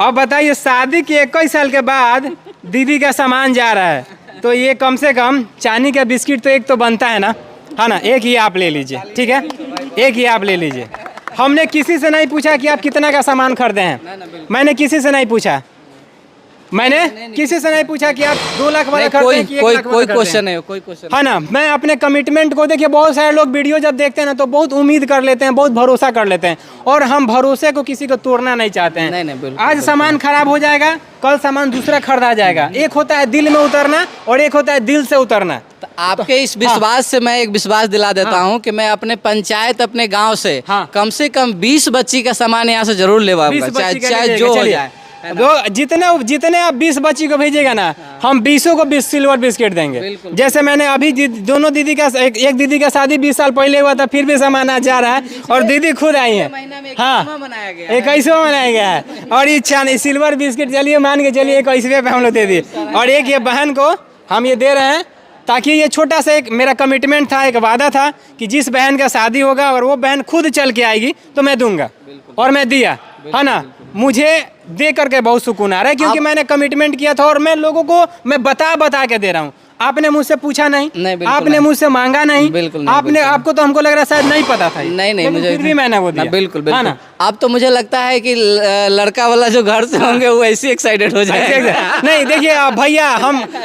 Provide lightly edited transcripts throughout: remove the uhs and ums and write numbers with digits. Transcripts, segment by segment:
अब बताइए, शादी के 21 साल के बाद दीदी का सामान जा रहा है, तो ये कम से कम चांदी का बिस्किट तो एक तो बनता है ना, है ना। एक ही आप ले लीजिए, ठीक है, एक ही आप ले लीजिए। हमने किसी से नहीं पूछा कि आप कितना का सामान खरीदे हैं, मैंने किसी से नहीं पूछा, मैंने किसी से नहीं पूछा कि आप 2 लाख वाला खरीदे हैं कि 1 लाख वाला कोई क्वेश्चन नहीं, कोई क्वेश्चन है ना। मैं अपने कमिटमेंट को, देखिए बहुत सारे लोग वीडियो जब देखते हैं ना तो बहुत उम्मीद कर लेते हैं, बहुत भरोसा कर लेते हैं, और हम भरोसे को किसी को तोड़ना नहीं चाहते हैं। नहीं, बिल्कुल, आज सामान खराब हो जाएगा, कल सामान दूसरा खरीदा जाएगा। एक होता है दिल में उतरना और एक होता है दिल से उतरना। तो आपके इस विश्वास से मैं एक विश्वास दिला देता हूँ कि मैं अपने पंचायत, अपने गांव से कम का 20 बच्ची का सामान यहाँ से जरूर लेवाऊंगा, चाहे जो हो जाए। जितने आप 20 बच्ची को भेजिएगा ना, हम 20 को 20 सिल्वर बिस्किट देंगे। जैसे मैंने अभी दोनों दीदी का, एक दीदी का शादी 20 साल पहले हुआ था, फिर भी सामान आज जा रहा है, और दीदी खुद आई है। हाँ, 21वां मनाया गया है, और ये सिल्वर बिस्किट चलिए मान के चलिए 21वें पे हम लोग दे दिए। और एक ये बहन को हम ये दे रहे हैं ताकि ये छोटा सा एक मेरा कमिटमेंट था, एक वादा था कि जिस बहन का शादी होगा और वो बहन खुद चल के आएगी तो मैं दूंगा, और मैं दिया, है ना। मुझे दे करके बहुत सुकून आ रहा है, क्योंकि मैंने कमिटमेंट किया था, और मैं लोगों को मैं बता के दे रहा हूँ। आपने मुझसे पूछा नहीं, आपने मुझसे मांगा नहीं, बिल्कुल आपने, आपको तो हमको लग रहा है शायद नहीं पता था। नहीं, मुझे फिर भी मैंने वो दिया। बिल्कुल, अब तो मुझे लगता है कि लड़का वाला जो घर से होंगे वो ऐसे एक्साइटेड हो जाएगा। नहीं देखिए भैया,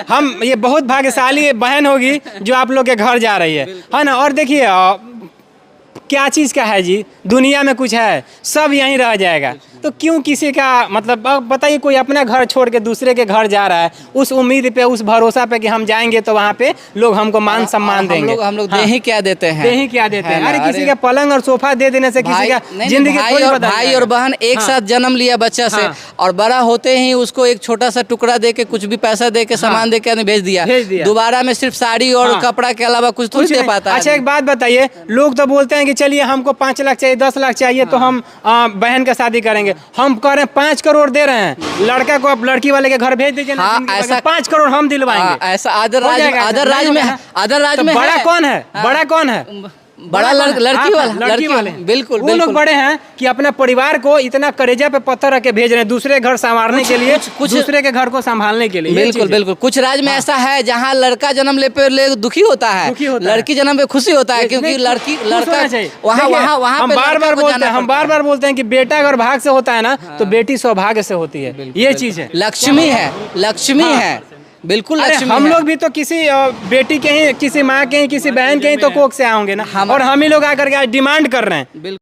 हम ये बहुत भाग्यशाली बहन होगी जो आप लोग के घर जा रही है ना। और देखिए क्या चीज़ का है जी, दुनिया में कुछ है, सब यहीं रह जाएगा, तो क्यों किसी का, मतलब बताइए, कोई अपना घर छोड़ के दूसरे के घर जा रहा है, उस उम्मीद पे, उस भरोसा पे कि हम जाएंगे तो वहाँ पे लोग हमको मान सम्मान देंगे। हम लोग दे ही क्या देते हैं, दे ही क्या देते हैं। अरे किसी का पलंग और सोफा दे देने से किसी का जिंदगी भाई और बहन एक साथ जन्म लिया बच्चा से, और बड़ा होते ही उसको एक छोटा सा टुकड़ा दे के, कुछ भी पैसा दे के, सामान दे के भेज दिया, दोबारा में सिर्फ साड़ी और कपड़ा के अलावा कुछ तो दे पाता है। अच्छा एक बात बताइए, लोग तो बोलते हैं कि चलिए हमको 5 लाख चाहिए, 10 लाख चाहिए, तो हम बहन का शादी करेंगे। हम कह रहे हैं 5 करोड़ दे रहे हैं, लड़का को आप लड़की वाले के घर भेज दीजिए ना, ऐसा 5 करोड़ हम दिलवाएंगे। ऐसा अदर राज में बड़ा कौन है, बड़ा कौन है, बड़ा लड़की वाले बिल्कुल वो लोग बड़े हैं कि अपने परिवार को इतना करेजा पे पत्थर रख के भेज रहे हैं, दूसरे घर संवारने के लिए, दूसरे के घर को संभालने के लिए। बिल्कुल कुछ राज्य में ऐसा है जहाँ लड़का जन्म ले पे दुखी होता है, लड़की जन्म पे खुशी होता है, क्योंकि लड़का वहाँ हम बार बार बोलते हैं कि बेटा अगर भाग से होता है ना तो बेटी सौभाग्य से होती है। ये चीज है, लक्ष्मी है, बिल्कुल। हम लोग भी तो किसी बेटी के ही, किसी माँ के ही, किसी बहन के ही तो कोख से आओगे ना, और हम ही लोग आकर के डिमांड कर रहे हैं।